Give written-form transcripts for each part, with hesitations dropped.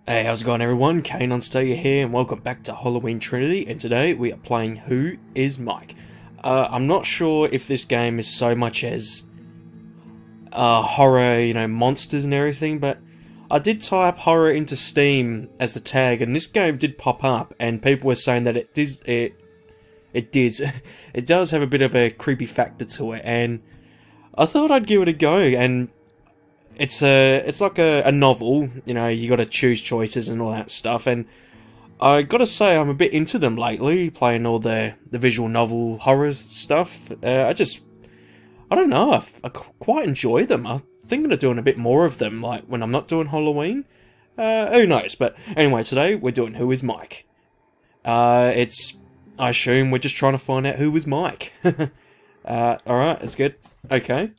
Hey, how's it going everyone? KayneHunterTaker here and welcome back to Halloween Trinity, and today we are playing Who is Mike? I'm not sure if this game is so much as horror, monsters and everything, but I did type horror into Steam as the tag and this game did pop up and people were saying that it does have a bit of a creepy factor to it, and I thought I'd give it a go. And it's like a novel, you gotta choose choices and all that stuff, and I gotta say I'm a bit into them lately, playing all the visual novel horror stuff. I don't know, I quite enjoy them. I'm thinking of doing a bit more of them, like when I'm not doing Halloween. Who knows, but anyway, today we're doing Who is Mike? I assume we're just trying to find out who is Mike. Alright, that's good. Okay.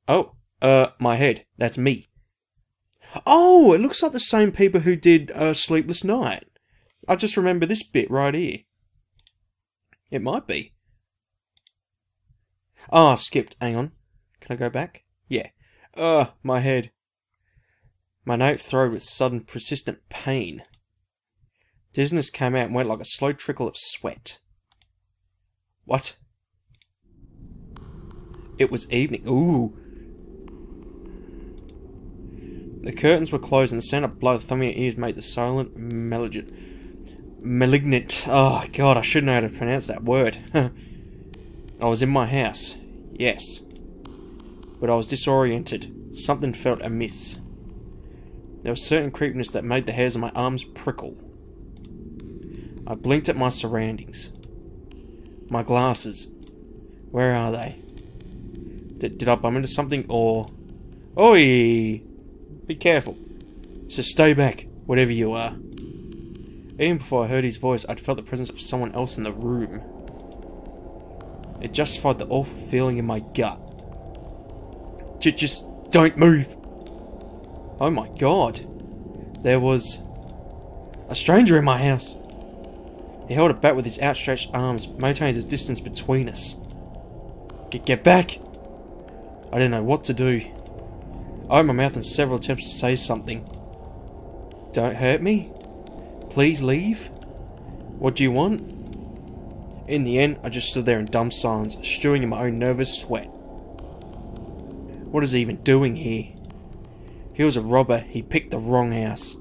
Oh, my head. That's me. Oh, it looks like the same people who did Sleepless Night. I just remember this bit right here. It might be. Oh, I skipped. Hang on. Can I go back? Yeah. My head. My note throbbed with sudden, persistent pain. Dizziness came out and went like a slow trickle of sweat. What? It was evening. Ooh. The curtains were closed and the sound of blood thumping your ears made the silent malignant. Oh god, I should know how to pronounce that word. I was in my house. Yes. But I was disoriented. Something felt amiss. There was certain creepiness that made the hairs on my arms prickle. I blinked at my surroundings. My glasses. Where are they? Did I bump into something or... Oi! Be careful. So stay back, whatever you are. Even before I heard his voice, I'd felt the presence of someone else in the room. It justified the awful feeling in my gut. Just don't move! Oh my god. There was... a stranger in my house. He held it back with his outstretched arms, maintaining the distance between us. Get back! I didn't know what to do. I opened my mouth in several attempts to say something. Don't hurt me? Please leave? What do you want? In the end, I just stood there in dumb silence, stewing in my own nervous sweat. What is he even doing here? If he was a robber, he picked the wrong house.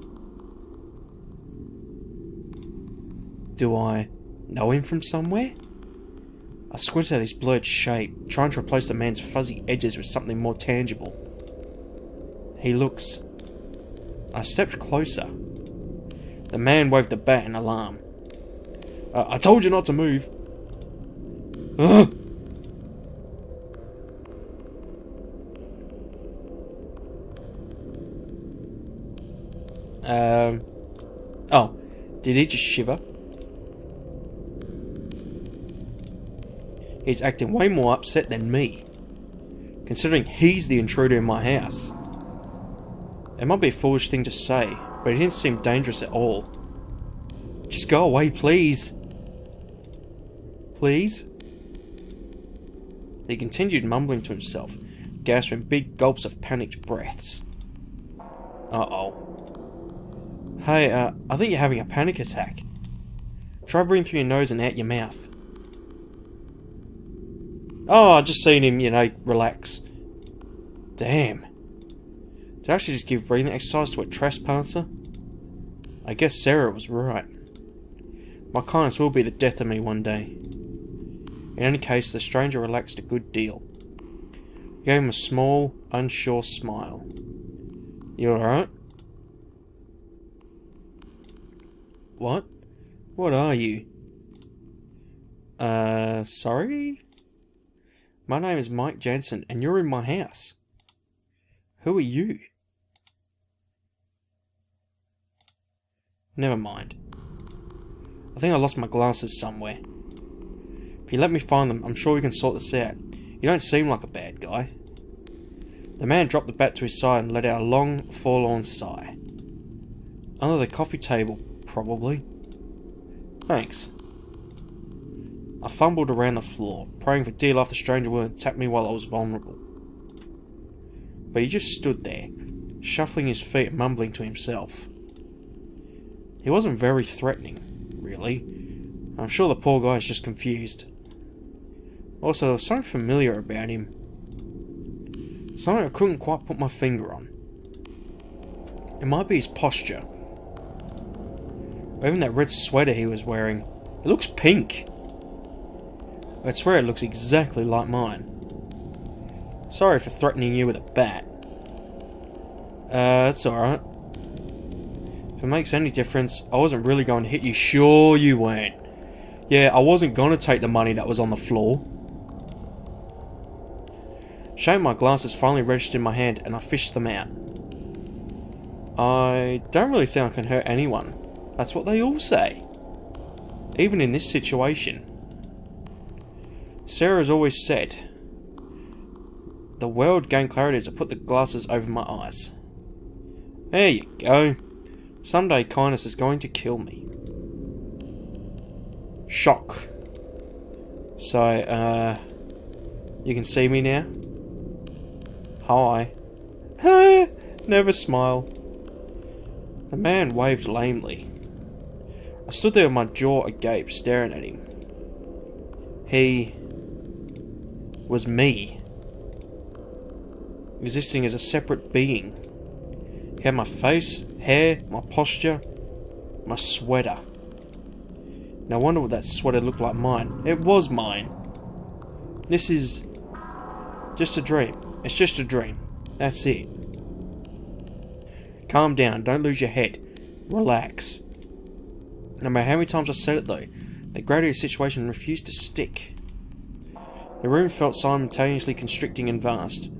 Do I know him from somewhere? I squinted at his blurred shape, trying to replace the man's fuzzy edges with something more tangible. He looks... I stepped closer. The man waved the bat in alarm. I told you not to move. Ugh. Oh, did he just shiver? He's acting way more upset than me, considering he's the intruder in my house. It might be a foolish thing to say, but he didn't seem dangerous at all. Just go away, please. Please? He continued mumbling to himself, gasping big gulps of panicked breaths. Uh-oh. Hey, I think you're having a panic attack. Try breathing through your nose and out your mouth. Oh, I just seen him, relax. Damn. Did I actually just give breathing exercise to a trespasser? I guess Sarah was right. My kindness will be the death of me one day. In any case, the stranger relaxed a good deal. He gave him a small, unsure smile. You alright? What? What are you? Sorry? My name is Mike Jensen, and you're in my house. Who are you? Never mind. I think I lost my glasses somewhere. If you let me find them, I'm sure we can sort this out. You don't seem like a bad guy. The man dropped the bat to his side and let out a long, forlorn sigh. Under the coffee table, probably. Thanks. I fumbled around the floor, praying for dear life the stranger wouldn't attack me while I was vulnerable. But he just stood there, shuffling his feet and mumbling to himself. He wasn't very threatening, really. I'm sure the poor guy is just confused. Also, there was something familiar about him. Something I couldn't quite put my finger on. It might be his posture. Or even that red sweater he was wearing. It looks pink. I swear it looks exactly like mine. Sorry for threatening you with a bat. It's alright. If it makes any difference, I wasn't really going to hit you. Sure you weren't. Yeah, I wasn't going to take the money that was on the floor. Showing my glasses finally registered in my hand and I fished them out. I don't really think I can hurt anyone. That's what they all say. Even in this situation. Sarah has always said, the world gained clarity to put the glasses over my eyes. There you go. Someday kindness is going to kill me. Shock. So, you can see me now? Hi. Never smile. The man waved lamely. I stood there with my jaw agape, staring at him. He was me. Existing as a separate being. He had my face, hair, my posture, my sweater. No wonder what that sweater looked like mine. It was mine. This is just a dream. It's just a dream. That's it. Calm down. Don't lose your head. Relax. No matter how many times I said it though, the gravity of the situation refused to stick. The room felt simultaneously constricting and vast,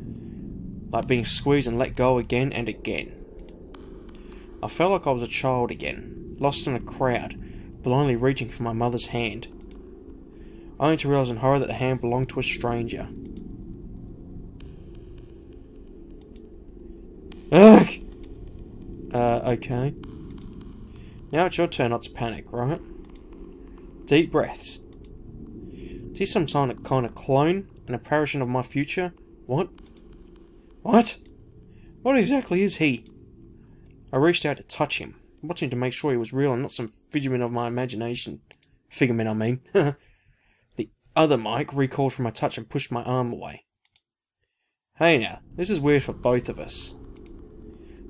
like being squeezed and let go again and again. I felt like I was a child again, lost in a crowd, blindly reaching for my mother's hand, only to realise in horror that the hand belonged to a stranger. Ugh! Okay. Now it's your turn not to panic, right? Deep breaths. Is he some kind of clone? An apparition of my future? What? What? What exactly is he? I reached out to touch him, watching to make sure he was real and not some figment of my imagination. Figment, I mean. The other Mike recoiled from my touch and pushed my arm away. Hey now, this is weird for both of us.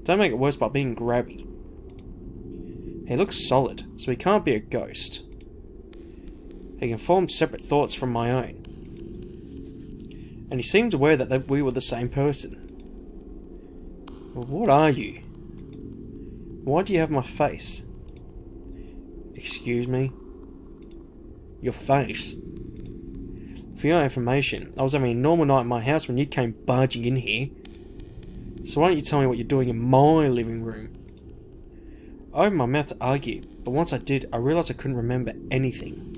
Don't make it worse by being grabby. He looks solid, so he can't be a ghost. He can form separate thoughts from my own. And he seemed aware that we were the same person. Well, what are you? Why do you have my face? Excuse me? Your face? For your information, I was having a normal night in my house when you came barging in here. So why don't you tell me what you're doing in my living room? I opened my mouth to argue, but once I did, I realised I couldn't remember anything.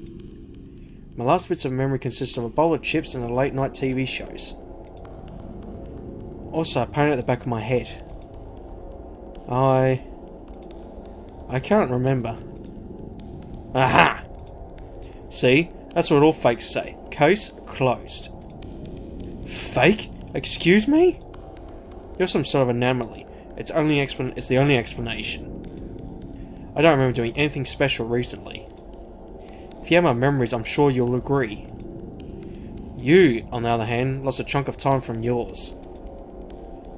My last bits of memory consist of a bowl of chips and the late night TV shows. Also, a pain at the back of my head. I can't remember. Aha! See? That's what all fakes say. Case closed. Fake? Excuse me? You're some sort of anomaly. It's the only explanation. I don't remember doing anything special recently. If you have my memories, I'm sure you'll agree. You, on the other hand, lost a chunk of time from yours.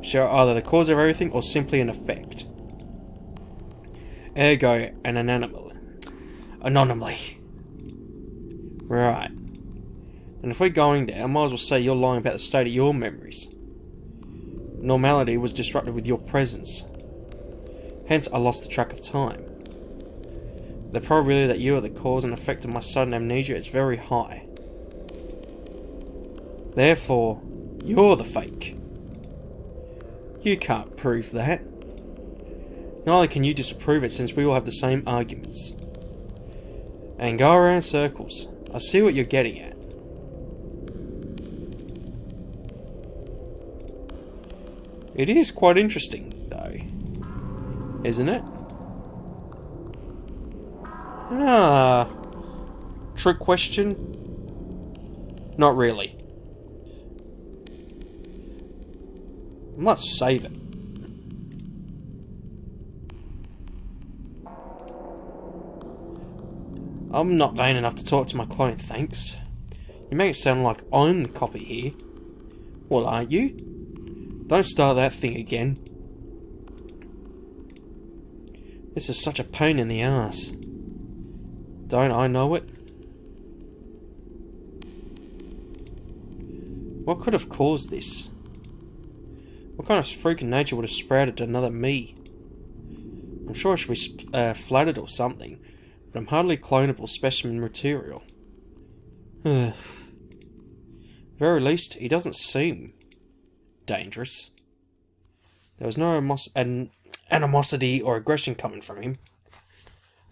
So you're either the cause of everything or simply an effect. Ergo, an anomaly. Right. And if we're going there, I might as well say you're lying about the state of your memories. Normality was disrupted with your presence. Hence, I lost the track of time. The probability that you are the cause and effect of my sudden amnesia is very high. Therefore, you're the fake. You can't prove that. Neither can you disprove it since we all have the same arguments. And go around in circles. I see what you're getting at. It is quite interesting, though. Isn't it? Ah. Trick question? Not really. I might save it. I'm not vain enough to talk to my clone, thanks. You make it sound like I'm the copy here. Well, aren't you? Don't start that thing again. This is such a pain in the ass. Don't I know it? What could have caused this? What kind of freak in nature would have sprouted another me? I'm sure I should be flattered or something, but I'm hardly clonable specimen material. Very least, he doesn't seem dangerous. There was no animosity or aggression coming from him.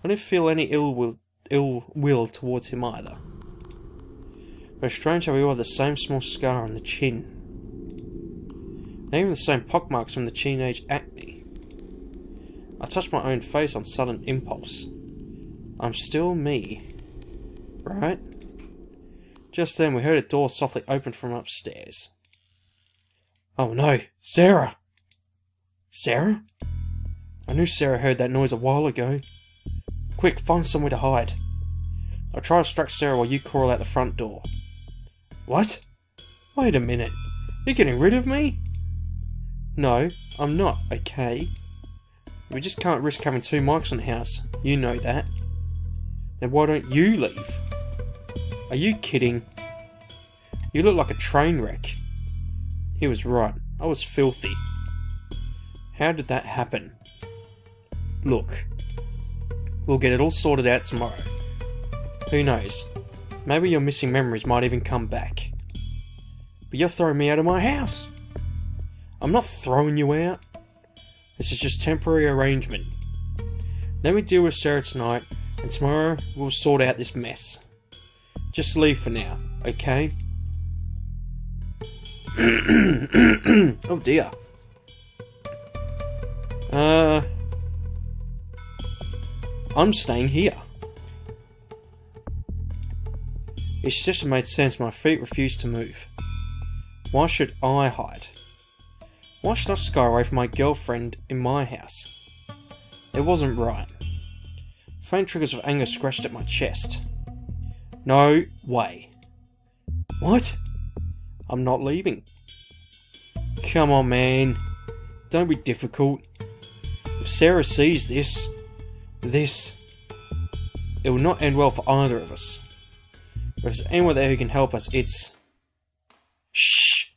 I didn't feel any ill will towards him either. But it's strange how we all have the same small scar on the chin. And even the same pockmarks from the teenage acne. I touched my own face on sudden impulse. I'm still me. Right? Just then we heard a door softly open from upstairs. Oh no! Sarah! Sarah? I knew Sarah heard that noise a while ago. Quick, find somewhere to hide. I'll try to distract Sarah while you crawl out the front door. What? Wait a minute. You're getting rid of me? No, I'm not, okay? We just can't risk having two mics in the house. You know that. Then why don't you leave? Are you kidding? You look like a train wreck. He was right. I was filthy. How did that happen? Look. We'll get it all sorted out tomorrow. Who knows? Maybe your missing memories might even come back. But you're throwing me out of my house! I'm not throwing you out. This is just temporary arrangement. Let me deal with Sarah tonight, and tomorrow we'll sort out this mess. Just leave for now, okay? Oh dear. I'm staying here. It just made sense. My feet refused to move. Why should I hide? Why should I scare away from my girlfriend in my house? It wasn't right. Faint triggers of anger scratched at my chest. No way. What? I'm not leaving. Come on, man. Don't be difficult. If Sarah sees this, it will not end well for either of us. If there's anyone there who can help us, it's... Shh!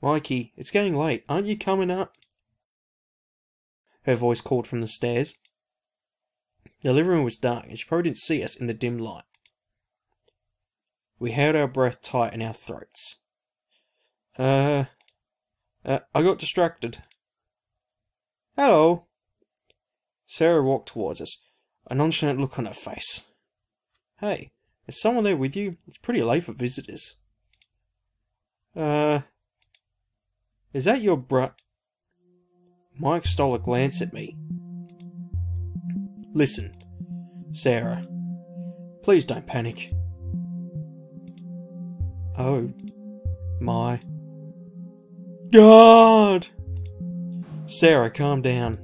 Mikey, it's getting late. Aren't you coming up? Her voice called from the stairs. The living room was dark, and she probably didn't see us in the dim light. We held our breath tight in our throats. I got distracted. Hello. Sarah walked towards us, a nonchalant look on her face. Hey, is someone there with you? It's pretty late for visitors. Is that your Mike stole a glance at me. Listen, Sarah, please don't panic. Oh my God! Sarah, calm down.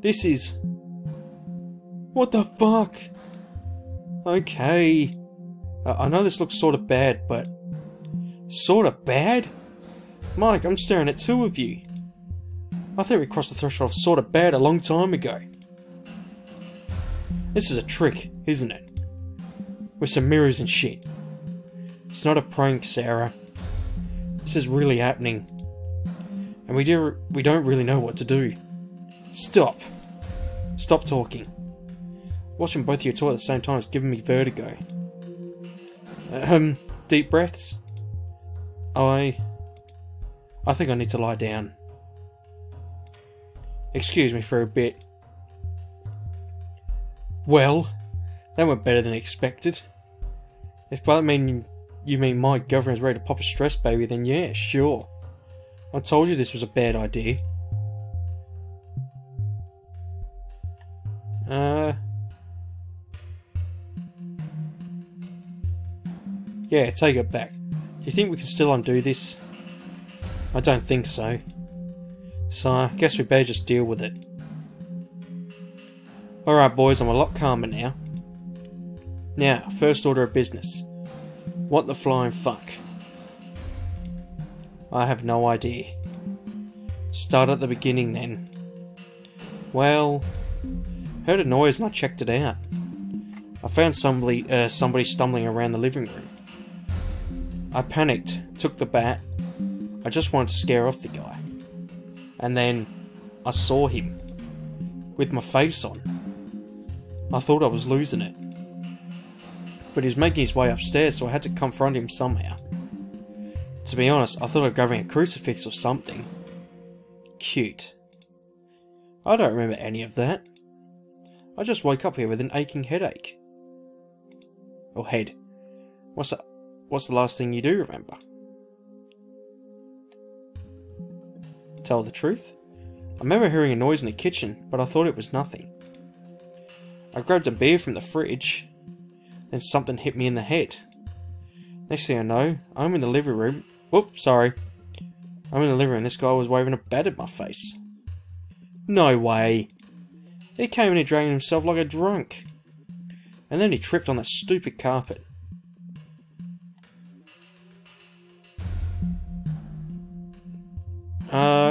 This is... What the fuck? Okay. I know this looks sort of bad, but... Sort of bad? Mike, I'm staring at two of you. I think we crossed the threshold of sort of bad a long time ago. This is a trick, isn't it? With some mirrors and shit. It's not a prank, Sarah. This is really happening. And we don't really know what to do. Stop. Stop talking. Watching both of you talk at the same time is giving me vertigo. Deep breaths. I think I need to lie down. Excuse me for a bit. Well, that went better than expected. If by that you mean my girlfriend's ready to pop a stress baby, then yeah, sure. I told you this was a bad idea. Yeah, take it back. Do you think we can still undo this? I don't think so. So I guess we better just deal with it. Alright boys, I'm a lot calmer now. Now, first order of business. What the flying fuck? I have no idea. Start at the beginning then. Well, heard a noise and I checked it out. I found somebody stumbling around the living room. I panicked, took the bat. I just wanted to scare off the guy. And then I saw him with my face on. I thought I was losing it. But he was making his way upstairs, so I had to confront him somehow. To be honest, I thought I'd grab a crucifix or something. Cute. I don't remember any of that. I just woke up here with an aching headache. Or head. What's the last thing you do remember? Tell the truth? I remember hearing a noise in the kitchen, but I thought it was nothing. I grabbed a beer from the fridge, then something hit me in the head. Next thing I know, I'm in the living room. Whoop, sorry. I'm in the living room and this guy was waving a bat at my face. No way. He came in here dragging himself like a drunk. And then he tripped on that stupid carpet.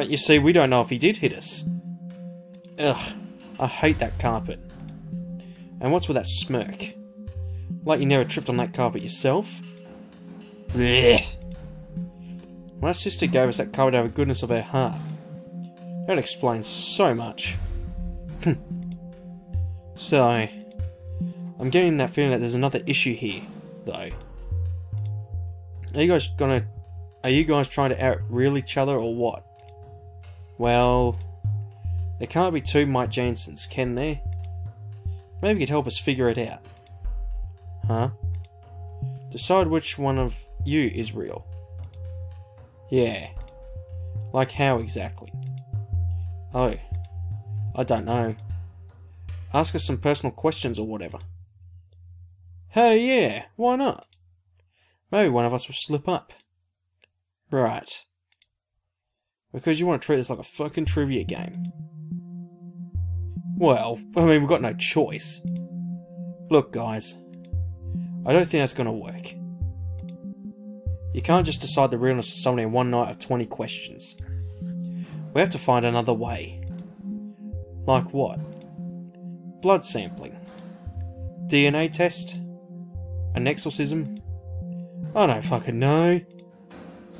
You see, we don't know if he did hit us. Ugh, I hate that carpet. And what's with that smirk? Like you never tripped on that carpet yourself? Blech. My sister gave us that carpet out of the goodness of her heart. That explains so much. So, I'm getting that feeling that there's another issue here, though. Are you guys trying to out-reel each other or what? Well, there can't be two Mike Jansons, can there? Maybe you could help us figure it out. Huh? Decide which one of you is real. Yeah. Like how exactly? Oh. I don't know. Ask us some personal questions or whatever. Hey, yeah, why not? Maybe one of us will slip up. Right. Because you want to treat this like a fucking trivia game. Well, I mean, we've got no choice. Look, guys. I don't think that's gonna work. You can't just decide the realness of somebody in one night of 20 questions. We have to find another way. Like what? Blood sampling? DNA test? An exorcism? I don't fucking know.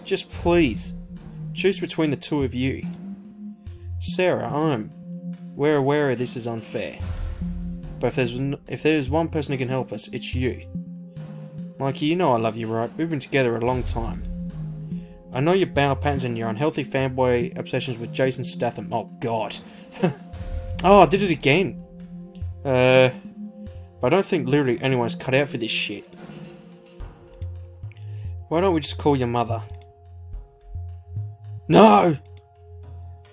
Just please, choose between the two of you. Sarah, we're aware this is unfair. But if there's one person who can help us, it's you. Mikey, you know I love you, right? We've been together a long time. I know your bowel patterns and your unhealthy fanboy obsessions with Jason Statham. Oh, God. Oh, I did it again. But I don't think literally anyone's cut out for this shit. Why don't we just call your mother? No!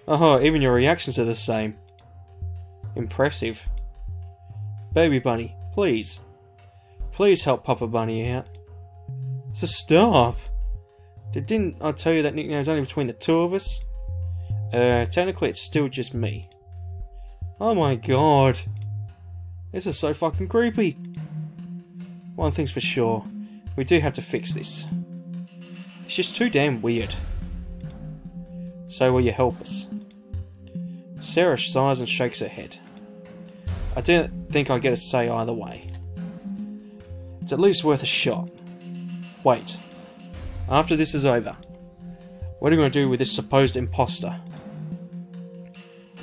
Oh, even your reactions are the same. Impressive. Baby Bunny, please. Please help Papa Bunny out. So stop! Didn't I tell you that nickname's only between the two of us? Technically it's still just me. Oh my god. This is so fucking creepy. One thing's for sure. We do have to fix this. It's just too damn weird. So will you help us? Sarah sighs and shakes her head. I didn't think I'd get a say either way. It's at least worth a shot. Wait. After this is over, what are we going to do with this supposed imposter?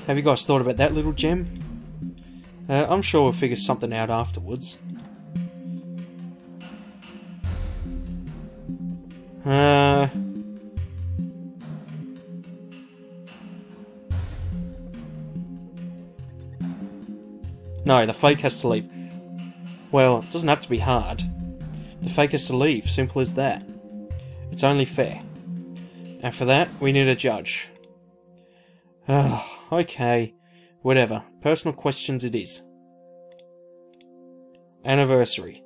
Have you guys thought about that little gem? I'm sure we'll figure something out afterwards. No, the fake has to leave. Well, it doesn't have to be hard. The fake has to leave, simple as that. It's only fair. And for that, we need a judge. Okay. Whatever. Personal questions it is. Anniversary.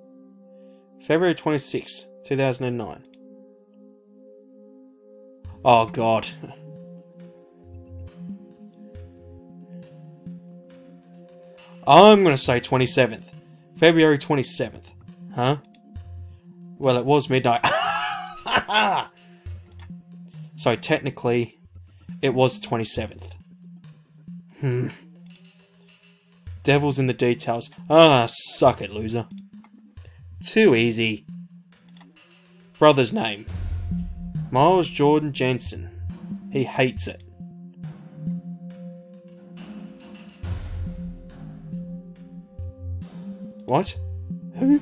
February 26, 2009. Oh god. I'm gonna say 27th. February 27th. Huh? Well, it was midnight. So technically, it was 27th. Devil's in the details. Ah, suck it, loser. Too easy. Brother's name. Miles Jordan Jensen. He hates it. What? Who?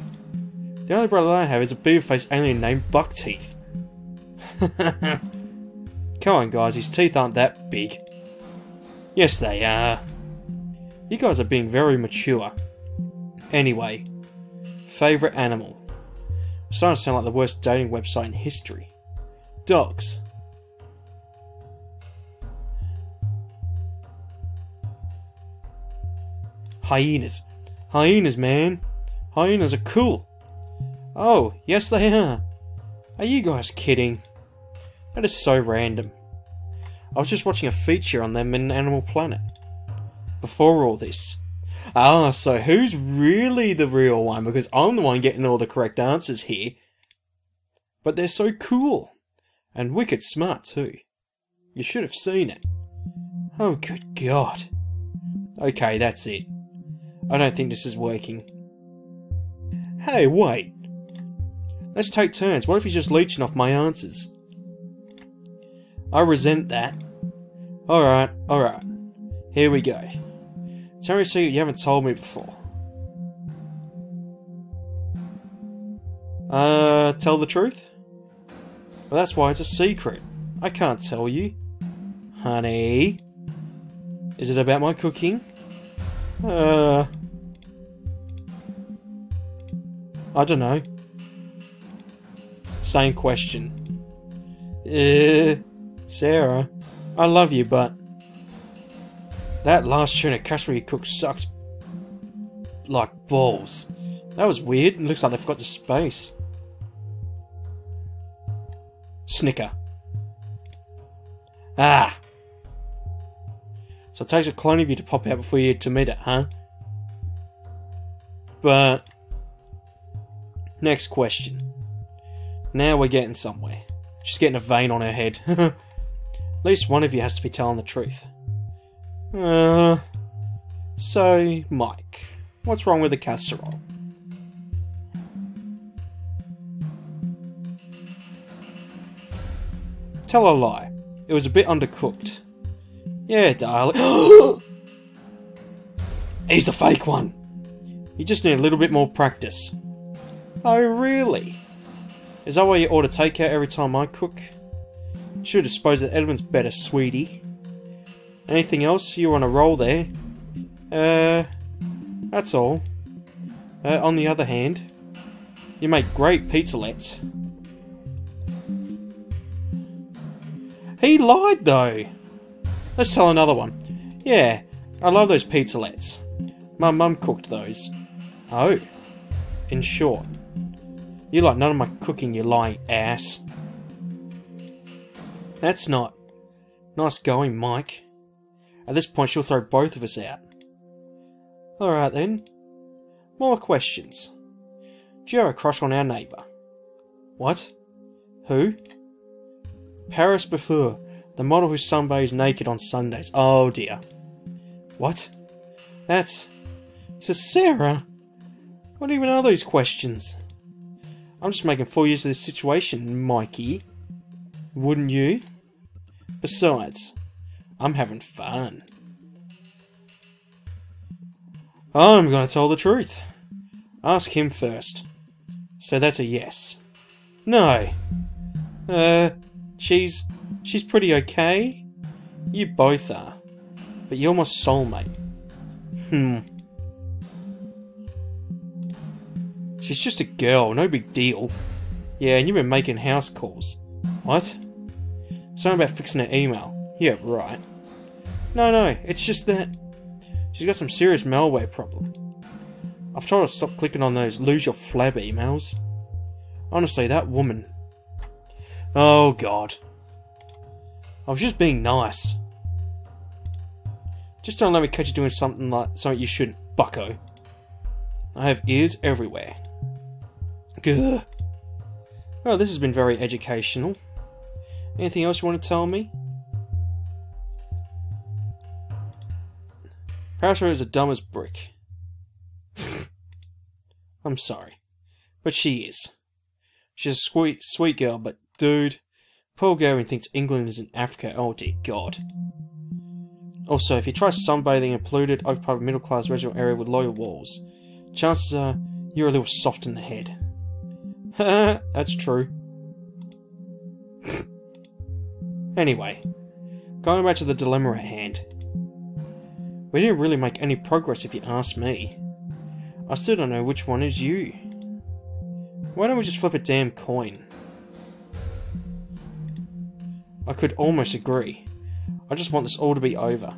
The only brother I have is a beaver-faced alien named Buckteeth. Come on, guys, his teeth aren't that big. Yes, they are. You guys are being very mature. Anyway, favourite animal. I'm starting to sound like the worst dating website in history. Dogs. Hyenas. Hyenas, man. Hyenas are cool. Oh, yes they are. Are you guys kidding? That is so random. I was just watching a feature on them in Animal Planet. Before all this. Ah, so who's really the real one? Because I'm the one getting all the correct answers here. But they're so cool. And wicked smart too. You should have seen it. Oh, good God. Okay, that's it. I don't think this is working. Hey, wait. Let's take turns. What if he's just leeching off my answers? I resent that. Alright, alright. Here we go. Tell me a secret you haven't told me before. Tell the truth? Well, that's why it's a secret. I can't tell you. Honey? Is it about my cooking? I don't know. Same question. Sarah, I love you, but that last tuna casserole you cooked sucked like balls. That was weird. It looks like they forgot the space. Snicker. Ah! So it takes a clone of you to pop out before you get to meet it, huh? But next question. Now we're getting somewhere. She's getting a vein on her head. At least one of you has to be telling the truth. So, Mike, what's wrong with the casserole? Tell a lie. It was a bit undercooked. Yeah, darling. He's the fake one. You just need a little bit more practice. Oh, really? Is that why you order takeout every time I cook? Should have supposed that Edwin's better, sweetie. Anything else? You're on a roll there. That's all. On the other hand, you make great pizzalettes. He lied though. Let's tell another one. Yeah, I love those pizzalettes. My mum cooked those. Oh. In short. You like none of my cooking, you lying ass. That's not nice going, Mike. At this point, she'll throw both of us out. Alright then. More questions. Do you have a crush on our neighbour? What? Who? Paris Before, the model who sunbathes naked on Sundays. Oh dear. What? That's... to Sarah? What even are those questions? I'm just making full use of this situation, Mikey. Wouldn't you? Besides, I'm having fun. I'm gonna tell the truth. Ask him first. So that's a yes. No. She's pretty okay. You both are. But you're my soulmate. She's just a girl, no big deal. Yeah, and you've been making house calls. What? Something about fixing her email. Yeah, right. No, it's just that she's got some serious malware problem. I've told her to stop clicking on those lose your flab emails. Honestly, that woman. Oh god. I was just being nice. Just don't let me catch you doing something you shouldn't. bucko. I have ears everywhere. Gah. Oh, this has been very educational. Anything else you want to tell me? Perhaps Rose is as dumb as brick. I'm sorry. But she is. She's a sweet girl, but dude, poor girl thinks England is in Africa. Oh dear God. Also, if you try sunbathing in a polluted, occupied middle-class residential area with low walls, chances are you're a little soft in the head. That's true. Anyway, going back to the dilemma at hand. We didn't really make any progress if you ask me. I still don't know which one is you. Why don't we just flip a damn coin? I could almost agree. I just want this all to be over.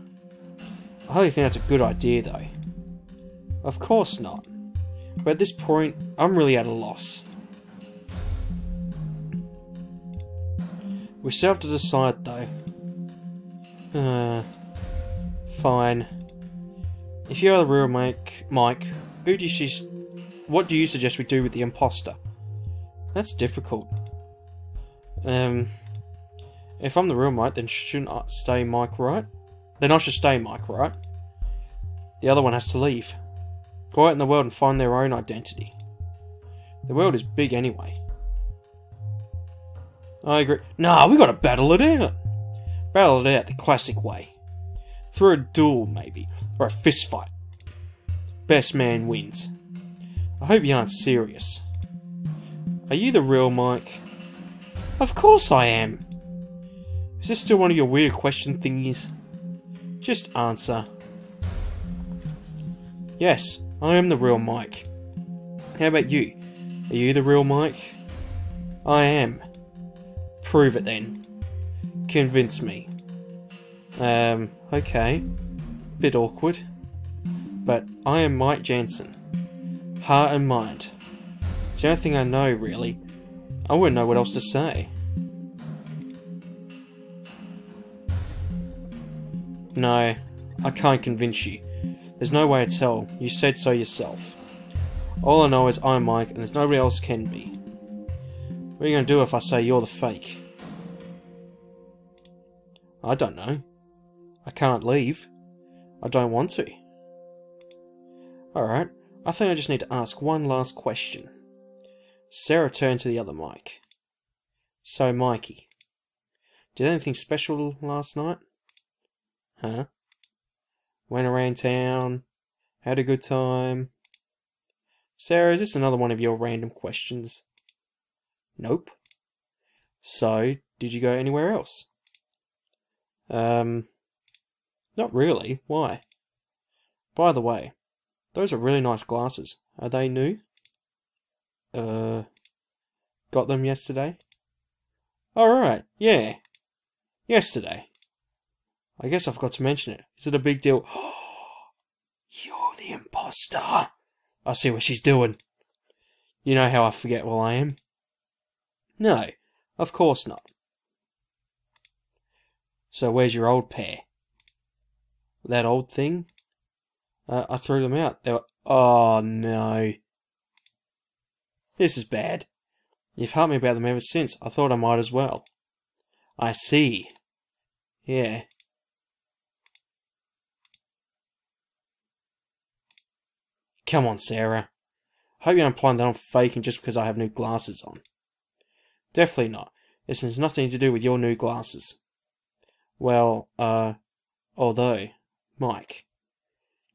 I hardly think that's a good idea though. Of course not. But at this point, I'm really at a loss. We still have to decide though. Fine. If you are the real Mike, what do you suggest we do with the imposter? That's difficult. If I'm the real Mike, then shouldn't I stay Mike, right? Then I should stay Mike, right? The other one has to leave. Go out in the world and find their own identity. The world is big anyway. I agree. Nah, we gotta battle it out. Battle it out the classic way. Through a duel, maybe. Or a fist fight. Best man wins. I hope you aren't serious. Are you the real Mike? Of course I am. Is this still one of your weird question thingies? Just answer. Yes, I am the real Mike. How about you? Are you the real Mike? I am. Prove it then. Convince me. Okay. Bit awkward. But I am Mike Jensen. Heart and mind. It's the only thing I know, really. I wouldn't know what else to say. No, I can't convince you. There's no way to tell. You said so yourself. All I know is I'm Mike, and there's nobody else can be. What are you going to do if I say you're the fake? I don't know. I can't leave. I don't want to. Alright, I think I just need to ask one last question. Sarah turned to the other Mike. So, Mikey, did anything special last night? Huh? Went around town, had a good time. Sarah, is this another one of your random questions? Nope. So, did you go anywhere else? Not really. Why? By the way, those are really nice glasses. Are they new? Got them yesterday? Alright, yeah. Yesterday. I guess I forgot to mention it. Is it a big deal? You're the imposter. I see what she's doing. You know how I forget what I am? No, of course not. So where's your old pair? That old thing? I threw them out. They were... Oh no. This is bad. You've helped me about them ever since. I thought I might as well. I see. Yeah. Come on, Sarah. Hope you're implying that I'm faking just because I have new glasses on. Definitely not. This has nothing to do with your new glasses. Well, although, Mike.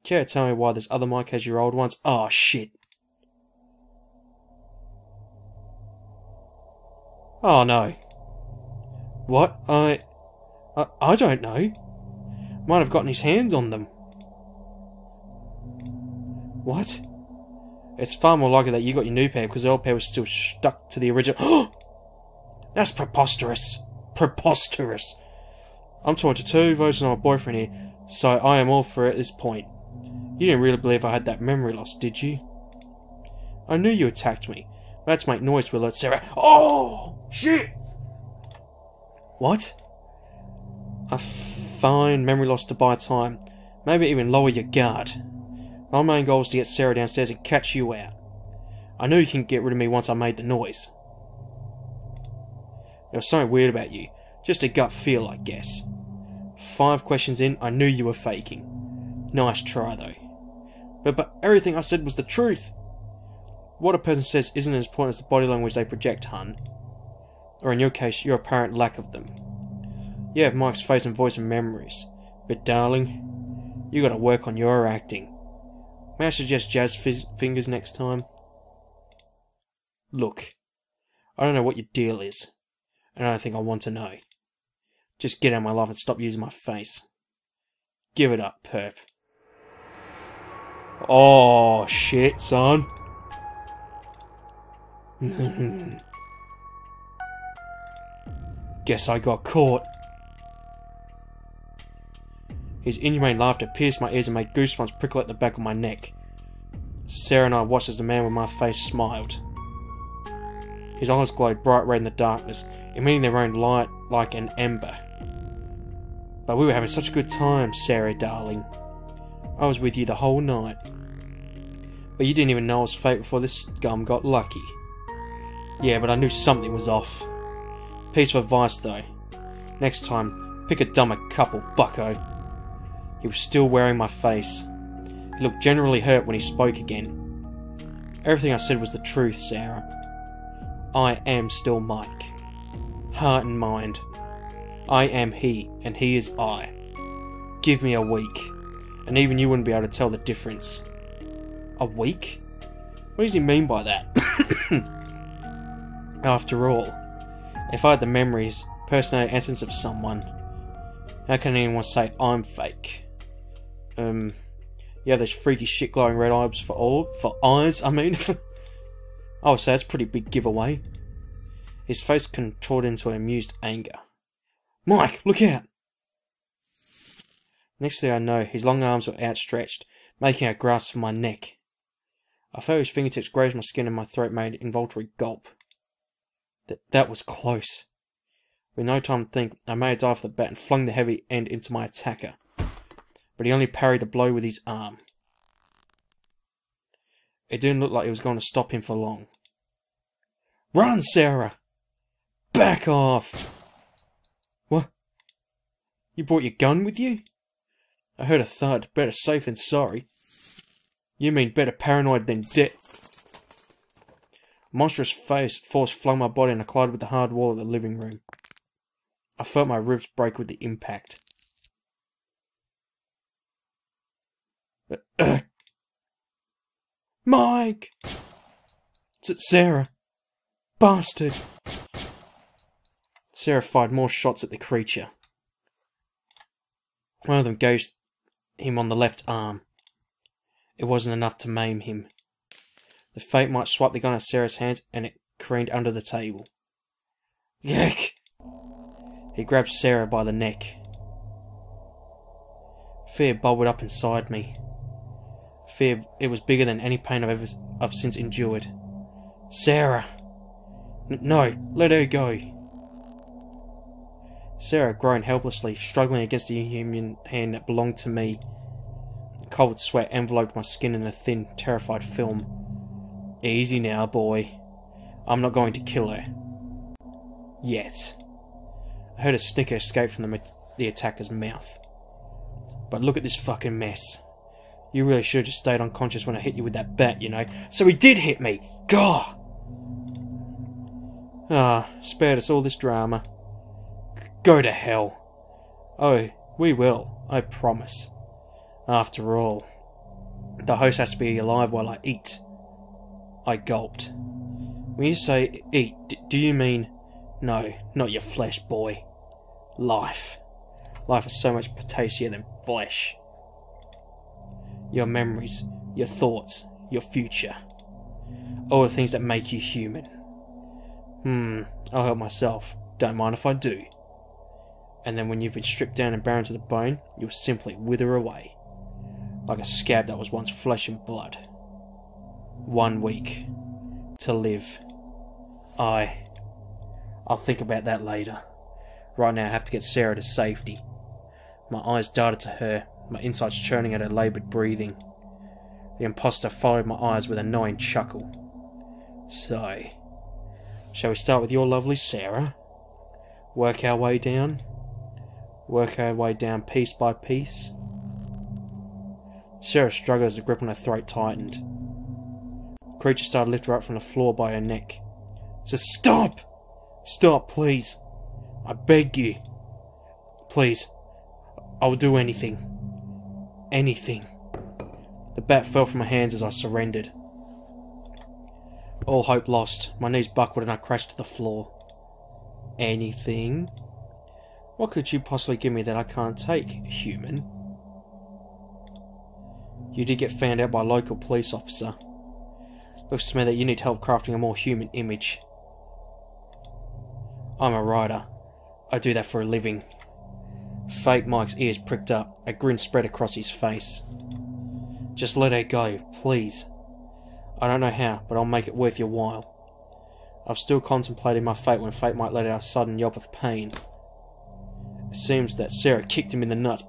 Care to tell me why this other Mike has your old ones? Oh, shit. Oh, no. What? I don't know. Might have gotten his hands on them. What? It's far more likely that you got your new pair because the old pair was still stuck to the original. That's preposterous. Preposterous. I'm talking to two versions of my boyfriend here, so I am all for it at this point. You didn't really believe I had that memory loss, did you? I knew you attacked me. Let's make noise, will it, Sarah? Oh! Shit! What? A fine memory loss to buy time. Maybe even lower your guard. My main goal was to get Sarah downstairs and catch you out. I knew you can get rid of me once I made the noise. There was something weird about you. Just a gut feel, I guess. 5 questions in, I knew you were faking. Nice try, though. But everything I said was the truth. What a person says isn't as important as the body language they project, hun. Or in your case, your apparent lack of them. You have Mike's face and voice and memories. But darling, you gotta work on your acting. May I suggest jazz fingers next time? Look, I don't know what your deal is. And I don't think I want to know. Just get out of my life and stop using my face. Give it up, perp. Oh, shit, son. Guess I got caught. His inhumane laughter pierced my ears and made goosebumps prickle at the back of my neck. Sarah and I watched as the man with my face smiled. His eyes glowed bright red in the darkness, emitting their own light like an ember. But we were having such a good time, Sarah, darling. I was with you the whole night. But you didn't even know I was fake before this scum got lucky. Yeah, but I knew something was off. Piece of advice, though. Next time, pick a dumber couple, bucko. He was still wearing my face. He looked generally hurt when he spoke again. Everything I said was the truth, Sarah. I am still Mike. Heart and mind. I am he, and he is I. Give me a week, and even you wouldn't be able to tell the difference. A week? What does he mean by that? After all, if I had the memories, personality, essence of someone, how can anyone say I'm fake? You have those freaky shit glowing red eyes for eyes, I mean. I would say that's a pretty big giveaway. His face contorted into an amused anger. Mike, look out! Next thing I know, his long arms were outstretched, making a grasp for my neck. I felt his fingertips graze my skin and my throat made an involuntary gulp. That was close. With no time to think, I made a dive for the bat and flung the heavy end into my attacker. But he only parried the blow with his arm. It didn't look like it was going to stop him for long. Run, Sarah! Back off! What? You brought your gun with you? I heard a thud. Better safe than sorry. You mean better paranoid than dead? Monstrous force flung my body and I collided with the hard wall of the living room. I felt my ribs break with the impact. Mike! Sarah! Bastard! Sarah fired more shots at the creature. One of them gouged him on the left arm. It wasn't enough to maim him. The fate might swipe the gun out of Sarah's hands and it careened under the table. Yuck! He grabbed Sarah by the neck. Fear bubbled up inside me. Fear, it was bigger than any pain I've since endured. Sarah! No, let her go. Sarah groaned helplessly, struggling against the inhuman hand that belonged to me. Cold sweat enveloped my skin in a thin, terrified film. Easy now, boy. I'm not going to kill her. Yet. I heard a snicker escape from the attacker's mouth. But look at this fucking mess. You really should have just stayed unconscious when I hit you with that bat, you know. So he did hit me! Gah! Ah, spared us all this drama. Go to hell. Oh, we will, I promise. After all, the host has to be alive while I eat. I gulped. When you say eat, do you mean... No, not your flesh, boy. Life. Life is so much potassier than flesh. Your memories, your thoughts, your future. All the things that make you human. I'll help myself. Don't mind if I do. And then when you've been stripped down and barren to the bone, you'll simply wither away. Like a scab that was once flesh and blood. 1 week. To live. I'll think about that later. Right now I have to get Sarah to safety. My eyes darted to her, my insides churning at her laboured breathing. The imposter followed my eyes with a knowing chuckle. So, shall we start with your lovely Sarah? Work our way down? Work our way down piece by piece? Sarah struggled as the grip on her throat tightened. The creature started to lift her up from the floor by her neck. So stop! Stop, please! I beg you! Please, I will do anything. Anything. The bat fell from my hands as I surrendered. All hope lost. My knees buckled and I crashed to the floor. Anything? What could you possibly give me that I can't take, human? You did get found out by a local police officer. Looks to me that you need help crafting a more human image. I'm a writer. I do that for a living. Fake Mike's ears pricked up. A grin spread across his face. Just let her go, please. I don't know how, but I'll make it worth your while. I'm still contemplating my fate when fate might let out a sudden yelp of pain. It seems that Sarah kicked him in the nuts.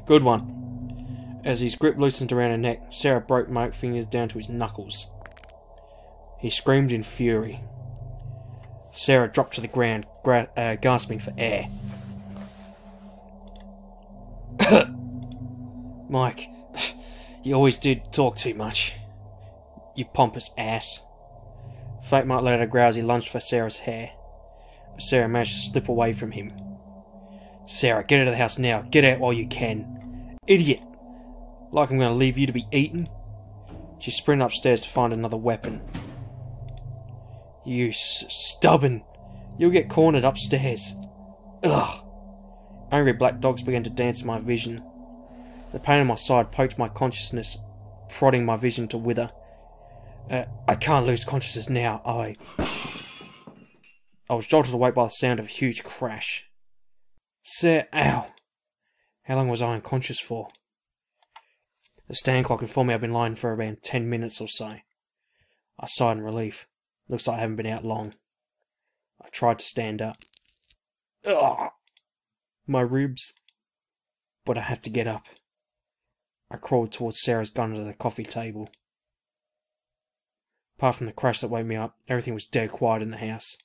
Good one. As his grip loosened around her neck, Sarah broke Mike's fingers down to his knuckles. He screamed in fury. Sarah dropped to the ground, gasping for air. Mike, you always did talk too much. You pompous ass. Fate might let out a growl as he lunged for Sarah's hair, but Sarah managed to slip away from him. Sarah, get out of the house now. Get out while you can. Idiot! Like I'm going to leave you to be eaten? She sprinted upstairs to find another weapon. You stubborn! You'll get cornered upstairs. Ugh! Angry black dogs began to dance in my vision. The pain in my side poked my consciousness, prodding my vision to wither. I can't lose consciousness now, I was jolted awake by the sound of a huge crash. Ow! How long was I unconscious for? The stand clock informed me I'd been lying for around 10 minutes or so. I sighed in relief. Looks like I haven't been out long. I tried to stand up. Ugh! My ribs. But I have to get up. I crawled towards Sarah's gun under the coffee table. Apart from the crash that woke me up, everything was dead quiet in the house.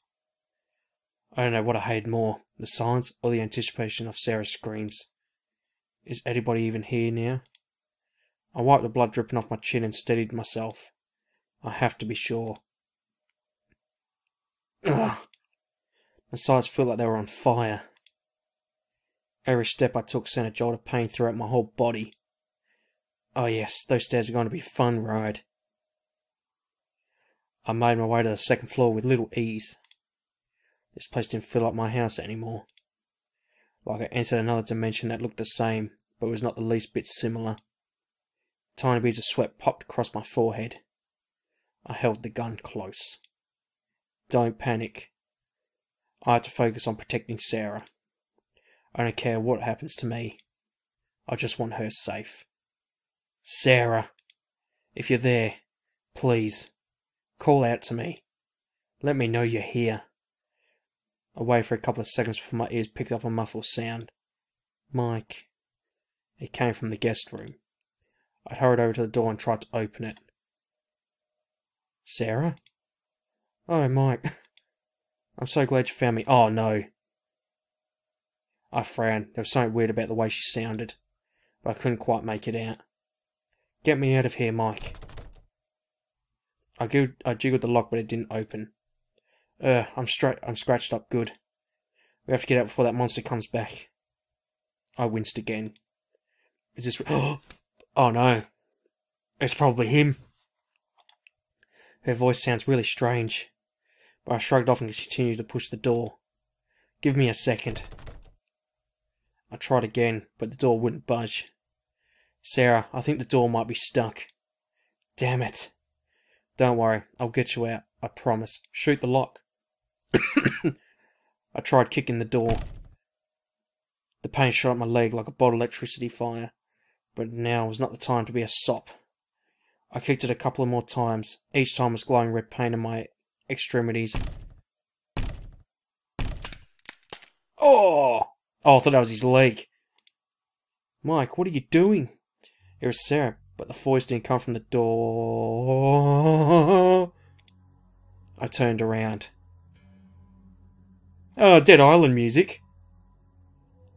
I don't know what I hated more, the silence or the anticipation of Sarah's screams. Is anybody even here now? I wiped the blood dripping off my chin and steadied myself. I have to be sure. Ugh! My sides felt like they were on fire. Every step I took sent a jolt of pain throughout my whole body. Oh yes, those stairs are going to be a fun ride. I made my way to the second floor with little ease. This place didn't feel like my house anymore. Like I entered another dimension that looked the same, but was not the least bit similar. Tiny beads of sweat popped across my forehead. I held the gun close. Don't panic. I had to focus on protecting Sarah. I don't care what happens to me. I just want her safe. Sarah, if you're there, please, call out to me. Let me know you're here. I waited for a couple of seconds before my ears picked up a muffled sound. Mike. It came from the guest room. I hurried over to the door and tried to open it. Sarah? Oh, Mike. I'm so glad you found me. Oh, no. I frowned. There was something weird about the way she sounded, but I couldn't quite make it out. Get me out of here, Mike. I jiggled the lock, but it didn't open. I'm scratched up good. We have to get out before that monster comes back. I winced again. Is this... Oh no. It's probably him. Her voice sounds really strange, but I shrugged off and continued to push the door. Give me a second. I tried again, but the door wouldn't budge. Sarah, I think the door might be stuck. Damn it. Don't worry, I'll get you out, I promise. Shoot the lock. I tried kicking the door. The pain shot up my leg like a bottle of electricity fire, but now was not the time to be a sop. I kicked it a couple of more times. Each time was glowing red pain in my extremities. Oh! Oh, I thought that was his leg. Mike, what are you doing? It was Sarah, but the voice didn't come from the door. I turned around. Oh, Dead Island music.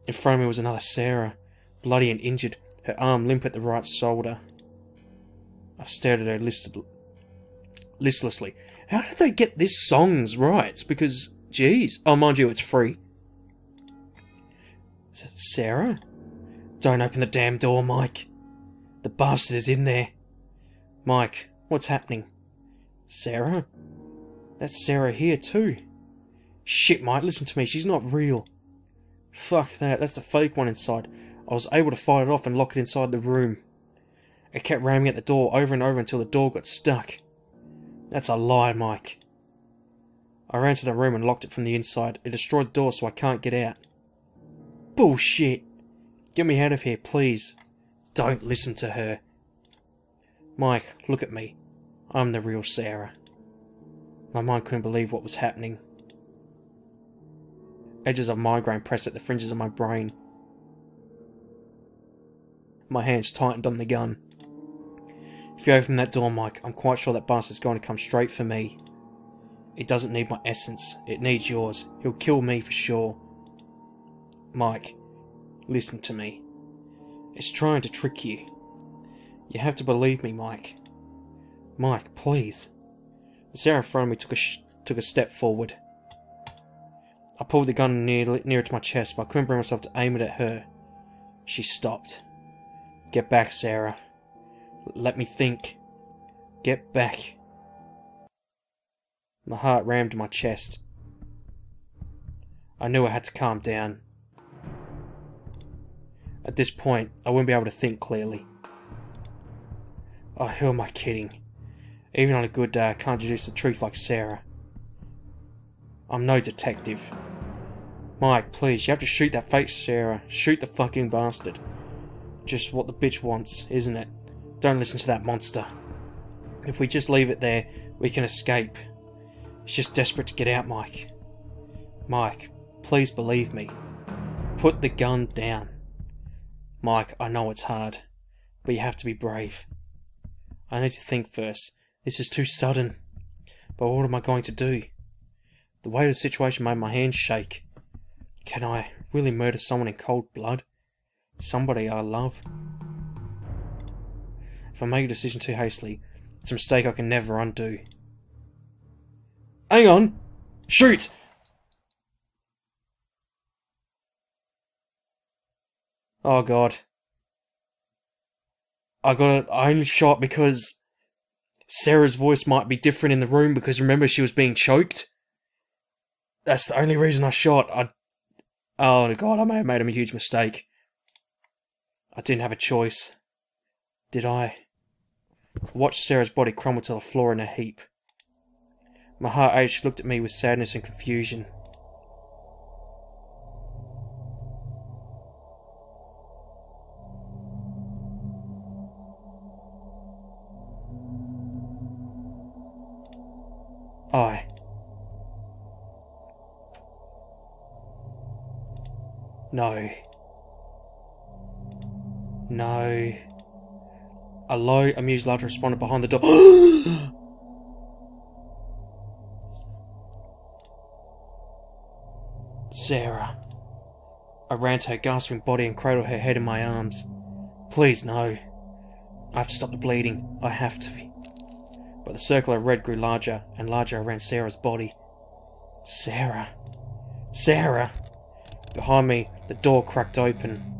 In front of me was another Sarah, bloody and injured, her arm limp at the right shoulder. I stared at her listlessly. How did they get this song's rights? Because, geez. Oh, mind you, it's free. Sarah? Don't open the damn door, Mike. The bastard is in there. Mike, what's happening? Sarah? That's Sarah here too. Shit, Mike, listen to me. She's not real. Fuck that. That's the fake one inside. I was able to fight it off and lock it inside the room. It kept ramming at the door over and over until the door got stuck. That's a lie, Mike. I ran to the room and locked it from the inside. It destroyed the door so I can't get out. Bullshit. Get me out of here, please. Don't listen to her. Mike, look at me. I'm the real Sarah. My mind couldn't believe what was happening. Edges of migraine pressed at the fringes of my brain. My hands tightened on the gun. If you open that door, Mike, I'm quite sure that bastard's going to come straight for me. It doesn't need my essence. It needs yours. He'll kill me for sure. Mike, listen to me. It's trying to trick you. You have to believe me, Mike. Mike, please. The Sarah in front of me took a step forward. I pulled the gun nearer to my chest, but I couldn't bring myself to aim it at her. She stopped. Get back, Sarah. Let me think. Get back. My heart rammed in my chest. I knew I had to calm down. At this point, I wouldn't be able to think clearly. Oh, who am I kidding? Even on a good day, I can't deduce the truth like Sarah. I'm no detective. Mike, please, you have to shoot that fake Sarah. Shoot the fucking bastard. Just what the bitch wants, isn't it? Don't listen to that monster. If we just leave it there, we can escape. It's just desperate to get out, Mike. Mike, please believe me. Put the gun down. Mike, I know it's hard, but you have to be brave. I need to think first. This is too sudden. But what am I going to do? The weight of the situation made my hands shake. Can I really murder someone in cold blood? Somebody I love? If I make a decision too hastily, it's a mistake I can never undo. Hang on! Shoot! Oh god. I only shot because Sarah's voice might be different in the room because remember she was being choked? That's the only reason I shot. Oh god, I may have made a huge mistake. I didn't have a choice. Did I? I watched Sarah's body crumble to the floor in a heap. My heart ached. She looked at me with sadness and confusion. No. No. A low, amused laughter responded behind the door. Sarah. I ran to her gasping body and cradled her head in my arms. Please, no. I have to stop the bleeding. I have to. But the circle of red grew larger and larger around Sarah's body. Sarah. Sarah! Behind me, the door cracked open.